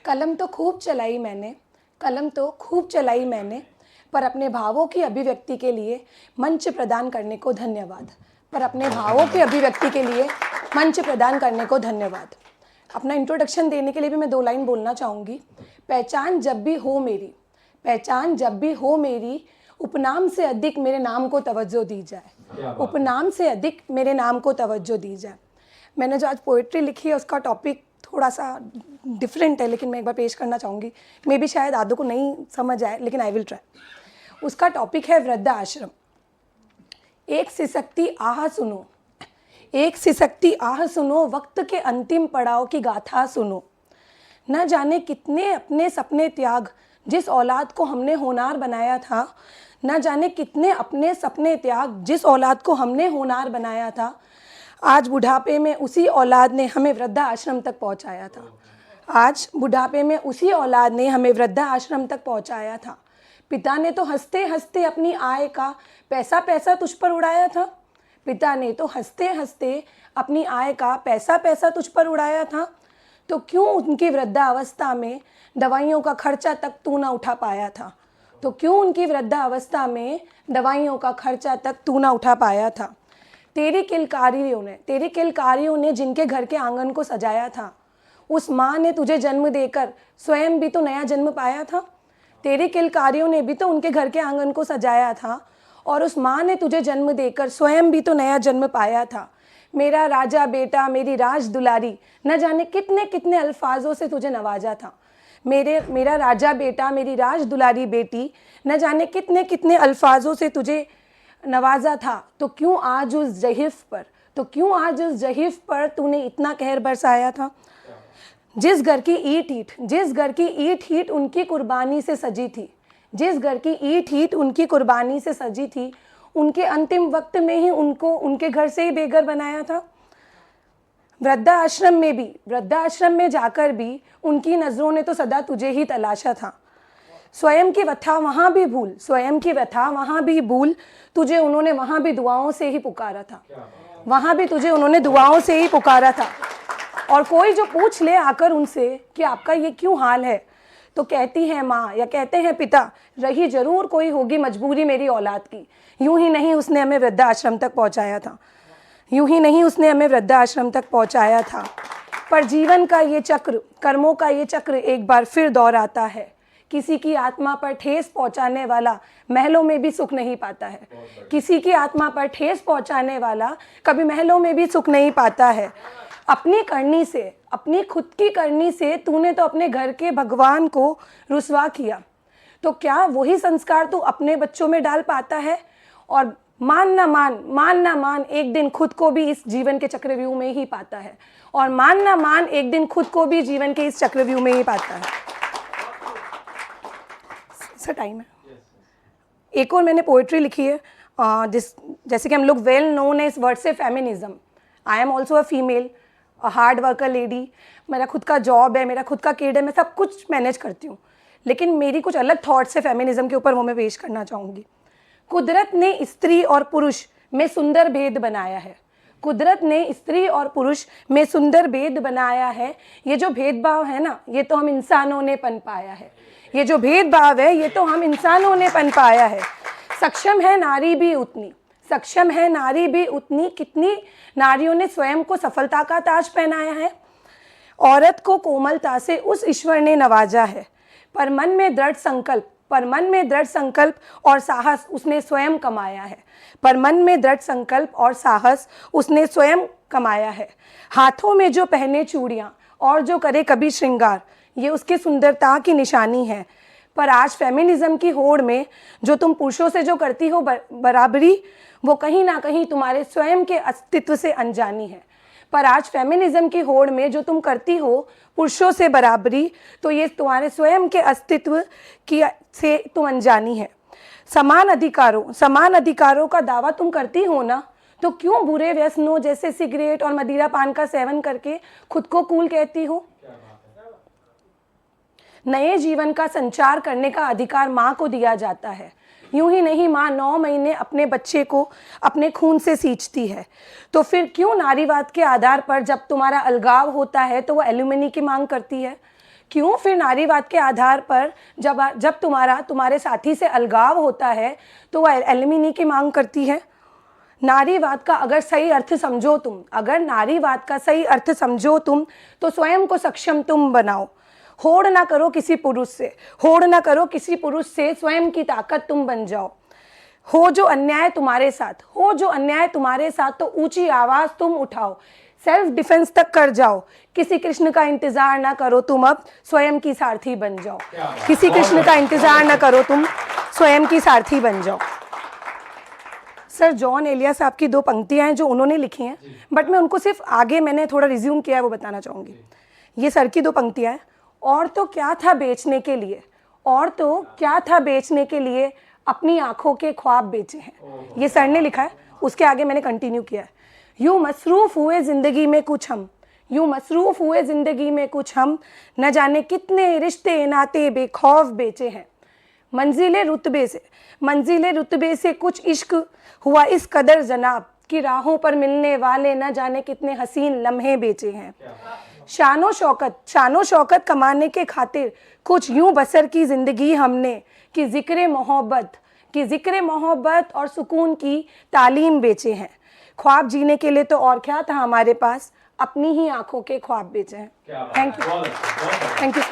कलम तो खूब चलाई मैंने, कलम तो खूब चलाई मैंने, पर अपने भावों की अभिव्यक्ति के लिए मंच प्रदान करने को धन्यवाद। पर अपने भावों की अभिव्यक्ति के लिए मंच प्रदान करने को धन्यवाद। अपना इंट्रोडक्शन देने के लिए भी मैं 2 लाइन बोलना चाहूँगी। पहचान जब भी हो मेरी, पहचान जब भी हो मेरी, उपनाम से अधिक मेरे नाम को तवज्जो दी जाए, उपनाम से अधिक मेरे नाम को तवज्जो दी जाए। मैंने जो आज पोइट्री लिखी है उसका टॉपिक थोड़ा सा डिफरेंट है, लेकिन मैं एक बार पेश करना चाहूँगी। मे भी शायद आधों को नहीं समझ आए, लेकिन आई विल ट्राई। उसका टॉपिक है वृद्ध आश्रम। एक सिसकती आह सुनो, एक सिसकती आह सुनो, वक्त के अंतिम पड़ाव की गाथा सुनो। न जाने कितने अपने सपने त्याग, जिस औलाद को हमने होनार बनाया था, न जाने कितने अपने सपने त्याग, जिस औलाद को हमने होनार बनाया था, आज बुढ़ापे में उसी औलाद ने हमें वृद्धा आश्रम तक पहुंचाया था। आज बुढ़ापे में उसी औलाद ने हमें वृद्धा आश्रम तक पहुंचाया था। पिता ने तो हंसते हंसते अपनी आय का पैसा पैसा तुझ पर उड़ाया था, पिता ने तो हंसते हंसते अपनी आय का पैसा पैसा तुझ पर उड़ाया था। तो क्यों उनकी वृद्धावस्था में दवाइयों का खर्चा तक तू ना उठा पाया था? तो क्यों उनकी वृद्धावस्था में दवाइयों का खर्चा तक तू ना उठा पाया था? तेरी किलकारियों ने जिनके घर के आंगन को सजाया था, उस माँ ने तुझे जन्म देकर स्वयं भी तो नया जन्म पाया था। तेरी किलकारियों ने भी तो उनके घर के आंगन को सजाया था, और उस माँ ने तुझे जन्म देकर स्वयं भी तो नया जन्म पाया था। मेरा राजा बेटा, मेरी राज दुलारी, न जाने कितने कितने अल्फाजों से तुझे नवाजा था। मेरा राजा बेटा, मेरी राज दुलारी बेटी, न जाने कितने कितने अल्फाजों से तुझे नवाजा था। तो क्यों आज उस जहीफ पर तूने इतना कहर बरसाया था? जिस घर की ईंट हीट उनकी कुर्बानी से सजी थी, जिस घर की ईंट हीट उनकी कुर्बानी से सजी थी, उनके अंतिम वक्त में ही उनको उनके घर से ही बेघर बनाया था। वृद्धा आश्रम में जाकर भी उनकी नज़रों ने तो सदा तुझे ही तलाशा था। स्वयं की व्यथा वहाँ भी भूल, तुझे उन्होंने वहाँ भी दुआओं से ही पुकारा था, वहाँ भी तुझे उन्होंने दुआओं से ही पुकारा था। और कोई जो पूछ ले आकर उनसे कि आपका ये क्यों हाल है, तो कहती है माँ या कहते हैं पिता, रही जरूर कोई होगी मजबूरी मेरी औलाद की, यूं ही नहीं उसने हमें वृद्धा आश्रम तक पहुँचाया था। पर जीवन का ये चक्र, कर्मों का ये चक्र एक बार फिर दोहराता है। किसी की आत्मा पर ठेस पहुंचाने वाला महलों में भी सुख नहीं पाता है, किसी की आत्मा पर ठेस पहुंचाने वाला कभी महलों में भी सुख नहीं पाता है। अपनी खुद की करनी से तूने तो अपने घर के भगवान को रुसवा किया, तो क्या वही संस्कार तू अपने बच्चों में डाल पाता है? और मान ना मान एक दिन खुद को भी इस जीवन के चक्रव्यूह में ही पाता है, और मान ना मान एक दिन खुद को भी जीवन के इस चक्रव्यूह में ही पाता है। सर टाइम है। एक और मैंने पोइट्री लिखी है, जैसे कि हम लोग वेल नोन एज वर्ड से feminism. I am also a female, hard worker lady. मेरा खुद का जॉब है, मेरा खुद का किड है, मैं सब कुछ मैनेज करती हूँ, लेकिन मेरी कुछ अलग थॉट्स है फेमिनिज्म के ऊपर, वो मैं पेश करना चाहूँगी। कुदरत ने स्त्री और पुरुष में सुंदर भेद बनाया है, कुदरत ने स्त्री और पुरुष में सुंदर भेद बनाया है। ये जो भेदभाव है ना, ये तो हम इंसानों ने पनपाया है, ये जो भेदभाव है ये तो हम इंसानों ने पनपाया है। सक्षम है नारी भी उतनी, कितनी नारियों ने स्वयं को सफलता का ताज पहनाया है। औरत को कोमलता से उस ईश्वर ने नवाजा है, पर मन में दृढ़ संकल्प और साहस उसने स्वयं कमाया है। हाथों में जो पहने चूड़ियाँ और जो करे कभी श्रृंगार, ये उसकी सुंदरता की निशानी है। पर आज फेमिनिज्म की होड़ में जो तुम पुरुषों से जो करती हो बराबरी, वो कहीं ना कहीं तुम्हारे स्वयं के अस्तित्व से अनजानी है। पर आज फेमिनिज्म की होड़ में जो तुम करती हो पुरुषों से बराबरी, तो ये तुम्हारे स्वयं के अस्तित्व की से तुम अनजानी है। समान अधिकारों का दावा तुम करती हो ना, तो क्यों बुरे व्यसनों जैसे सिगरेट और मदिरा पान का सेवन करके खुद को कूल कहती हो? नए जीवन का संचार करने का अधिकार माँ को दिया जाता है। यूं ही नहीं, माँ 9 महीने अपने बच्चे को अपने खून से सींचती है। तो फिर क्यों नारीवाद के आधार पर जब तुम्हारा अलगाव होता है तो वो एल्यूमिनी की मांग करती है? क्यों फिर नारीवाद के आधार पर जब तुम्हारे साथी से अलगाव होता है तो वह एलिमिनी की मांग करती है? नारीवाद का अगर सही अर्थ समझो तुम, अगर नारीवाद का सही अर्थ समझो तुम, तो स्वयं को सक्षम तुम बनाओ। होड़ ना करो किसी पुरुष से, होड़ ना करो किसी पुरुष से, स्वयं की ताकत तुम बन जाओ। हो जो अन्याय तुम्हारे साथ, हो जो अन्याय तुम्हारे साथ, तो ऊंची आवाज तुम उठाओ, सेल्फ डिफेंस तक कर जाओ। किसी कृष्ण का इंतजार ना करो तुम, अब स्वयं की सारथी बन जाओ। किसी कृष्ण का इंतजार ना करो तुम, स्वयं की सारथी बन जाओ। सर जॉन एलिया साहब की 2 पंक्तियां हैं जो उन्होंने लिखी हैं, बट मैं उनको सिर्फ आगे मैंने थोड़ा रिज्यूम किया है, वो बताना चाहूँगी। ये सर की 2 पंक्तियां हैं। और तो क्या था बेचने के लिए, और तो क्या था बेचने के लिए, अपनी आंखों के ख्वाब बेचे हैं। ये सर ने लिखा है, उसके आगे मैंने कंटिन्यू किया है। यूं मसरूफ हुए जिंदगी में कुछ हम, यूं मसरूफ हुए जिंदगी में कुछ हम, न जाने कितने रिश्ते नाते बेखौफ बेचे हैं। मंजिले रुतबे से कुछ इश्क हुआ इस कदर जनाब, कि राहों पर मिलने वाले न जाने कितने हसीन लम्हे बेचे हैं। शानो शौकत कमाने के खातिर कुछ यूं बसर की जिंदगी हमने, कि जिक्र मोहब्बत और सुकून की तालीम बेचे हैं। ख्वाब जीने के लिए तो और क्या था हमारे पास, अपनी ही आंखों के ख्वाब बेचे हैं। Thank you.